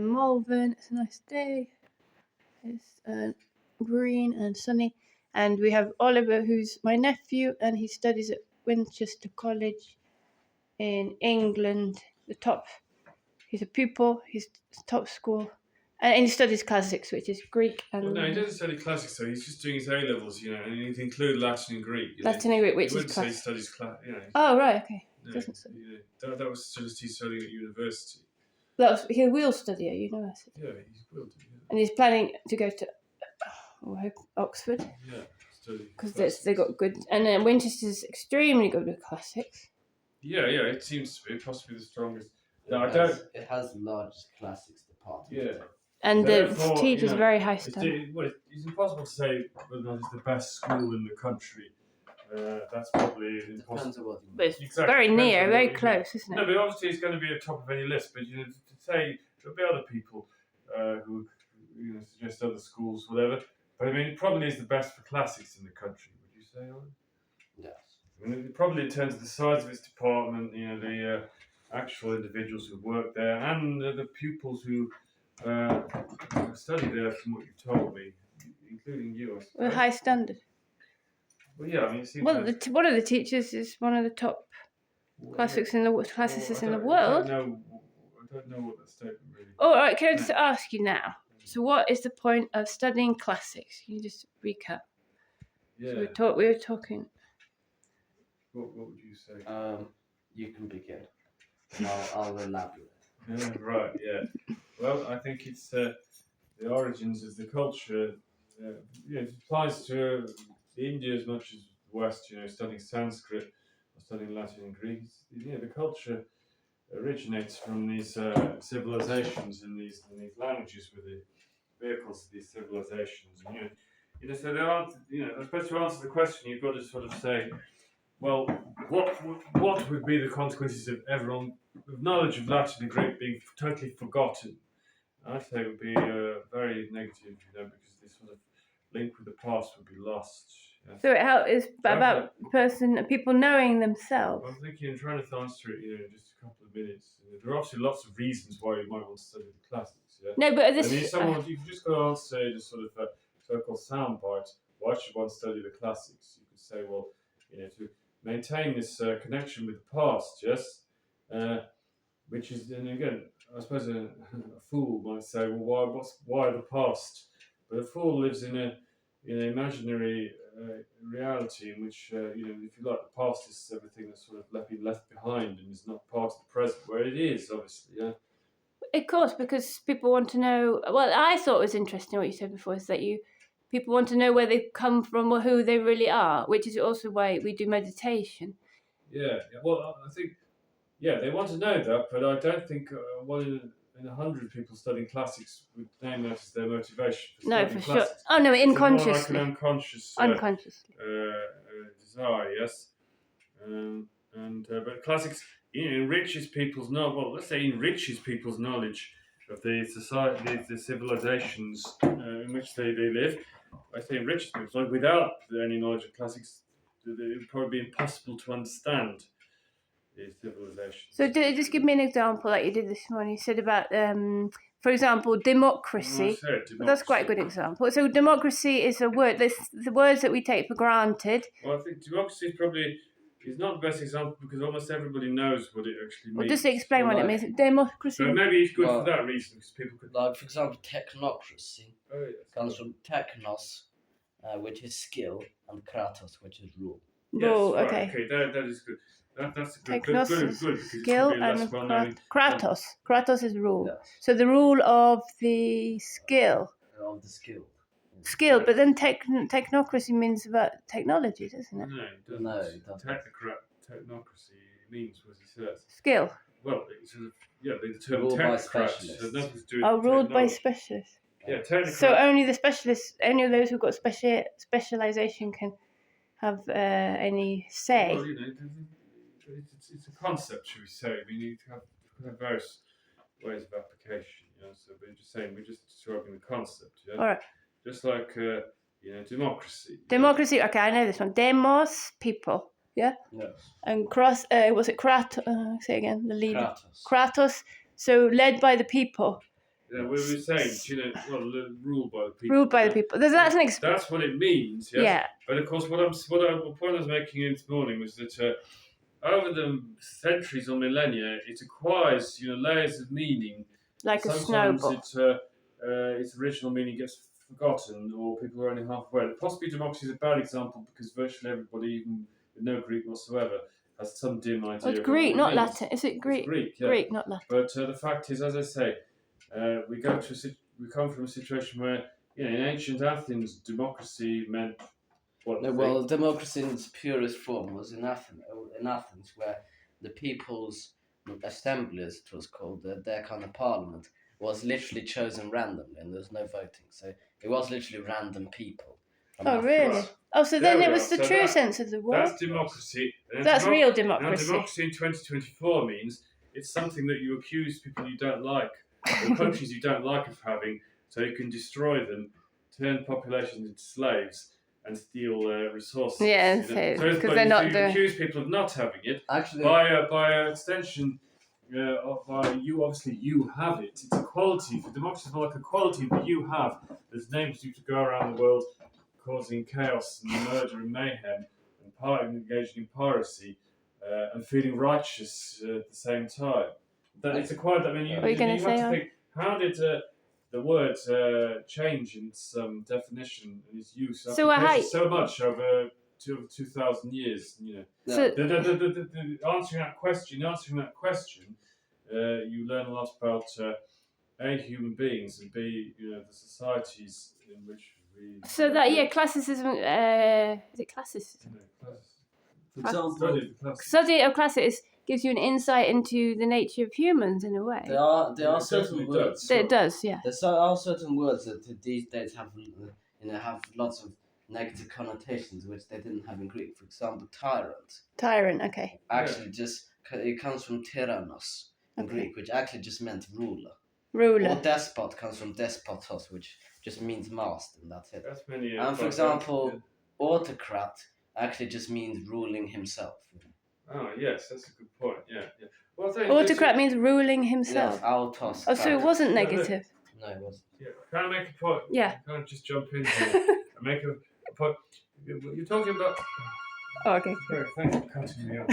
Malvern. It's a nice day. It's green and sunny. And we have Oliver, who's my nephew, and he studies at Winchester College in England. He's a pupil. He's top school. And he studies classics, which is Greek and... Well, no, he doesn't study classics, so he's just doing his A-levels, and he'd include Latin and Greek. Latin and Greek, which he is wouldn't say he studies classics, Oh, right, okay. No, that was just he's studying at university. He will study at university. Yeah, he will do. Yeah. And he's planning to go to Oxford. Yeah, study. Because they got good, and then Winchester's extremely good at classics. Yeah, it seems to be possibly the strongest. It has large classics department. Yeah. And the teacher's very high standard. It's impossible to say whether or not it's the best school in the country. That's probably impossible. But it's very near, very close, isn't it? No, but obviously it's going to be at the top of any list. But to say there'll be other people who suggest other schools, whatever. But I mean, it probably is the best for classics in the country. Would you say, Owen? Yes. I mean, probably in terms of the size of its department, the actual individuals who work there, and the pupils who study there, from what you told me, including you. With high standard. Well, yeah, I mean, one of the teachers is one of the top classicists in the world. I don't know what that statement really. All right, can I just ask you now? So, what is the point of studying classics? Can you just recap? Yeah. So we were talking. What would you say? You can begin. I'll elaborate. Yeah, right. Yeah. Well, I think it's the origins of the culture. It applies to India as much as the West. Studying Sanskrit or studying Latin and Greek. The culture originates from these civilizations and these languages with the vehicles of these civilizations. And, so there aren't. I suppose to answer the question, you've got to sort of say, well, what would be the consequences of everyone with knowledge of Latin and Greek being totally forgotten? I'd say it would be very negative, because this sort of link with the past would be lost. Yes. So it's about people knowing themselves. I'm thinking, trying to answer it, in just a couple of minutes. There are obviously lots of reasons why you might want to study the classics. Yeah? No, but this. You've just got to answer the sort of so-called soundbite. Why should one study the classics? You could say, well, to maintain this connection with the past, yes, which is, and again, I suppose a fool might say, well, why the past? But a fool lives in an imaginary reality in which, if you like, the past is everything that's sort of been left behind and is not part of the present, where it is, obviously, yeah. Of course, because people want to know. Well, I thought it was interesting what you said before, is that people want to know where they've come from or who they really are, which is also why we do meditation. Yeah. Well, I think, they want to know that, but I don't think one in 100 people studying classics would name that as their motivation. No, for classics. Sure. Oh, no, unconsciously. Like an unconscious desire, yes. But classics enriches people's knowledge. Well, let's say enriches people's knowledge of the society, the civilizations in which they live. I say enriches people. So without any knowledge of classics, it would probably be impossible to understand these civilizations. So just give me an example like you did this morning. You said about, for example, democracy. Democracy. That's quite a good example. So democracy is a word. The words that we take for granted. Well, I think democracy is not the best example because almost everybody knows what it actually means. Well, just explain what it means. Democracy. But maybe it's good for that reason because people could. Like, for example, technocracy comes from technos, which is skill, and kratos, which is rule. Rule, yes, okay. Okay, that is good. That's good. Technos skill and kratos. Kratos is rule. Yes. So the rule of the skill. Of the skill. Skill, but then technocracy means about technology, doesn't it? No, it doesn't. No, it doesn't. Technocracy means what he says. Skill. Well, it's sort of, the term ruled by technocrats has nothing to do with ruled by specialists. Yeah, technocrats. So only the specialists, any of those who've got specialization can have any say. Well, it's a concept, should we say? I mean, you have various ways of application. So we're just saying we're just describing the concept. Yeah. All right. Just like democracy. Democracy. Okay, I know this one. Demos, people. Yeah. Yes. And was it Kratos? Say again. The leader. Kratos. Kratos. So led by the people. we were saying, ruled by the people. Ruled by the people. That's an That's what it means. Yes? Yeah. But of course, the point I was making this morning was that over the centuries or millennia, it acquires layers of meaning. Like a Sometimes snowball. its original meaning gets forgotten, or people are only halfway. Possibly democracy is a bad example because virtually everybody, even with no Greek whatsoever, has some dim idea. It's of Greek, what not it means. Latin. Is it Greek? It's Greek, yeah. Greek, not Latin. But the fact is, as I say, we come from a situation where, in ancient Athens, democracy meant what? No, well, democracy in its purest form was in Athens, where the people's assembly, as it was called, their kind of parliament, was literally chosen randomly, and there was no voting. So it was literally random people. Oh, really? Right. Oh, so There then we it are. was the So true that- sense of the word. That's democracy. And That's real Now, democracy. democracy in 2024 means it's something that you accuse people you don't like, or countries you don't like of having, so you can destroy them, turn populations into slaves, and steal resources. Yeah, so it's- because they're not you the. accuse people of not having it. Actually, By extension, you have it. It's a quality. For democracy is more like a quality that you have. There's names you to go around the world causing chaos and murder and mayhem, and engaging in piracy, and feeling righteous at the same time. It's acquired. I mean, you What are you gonna have say, to Al? think, how did the word change in its definition and its use So, so much over 2,000 years? So, The answering that question, you learn a lot about A, human beings, and B, the societies in which we. classicism. Is it classicism? for example, Study of classics gives you an insight into the nature of humans in a way. there are Yeah, it certain definitely words. does. It does, yeah. There are certain words that these days have lots of negative connotations which they didn't have in Greek. For example, tyrant. Tyrant, okay. Actually, it comes from tyrannos in Okay. Greek, which actually just meant ruler. Or Ruler. despot comes from despotos, which just means master, and that's it. That's many. And for example, autocrat actually just means ruling himself. Oh yes, that's a good point. Yeah. Well, I think Autocrat means ruling himself. Yes, autos. Oh, so it wasn't No, no. negative. No, it wasn't. Yeah. Can I make a point? Yeah. Can I just jump in here and make a point? You're talking about. Oh, okay. Sorry, thanks for cutting me off.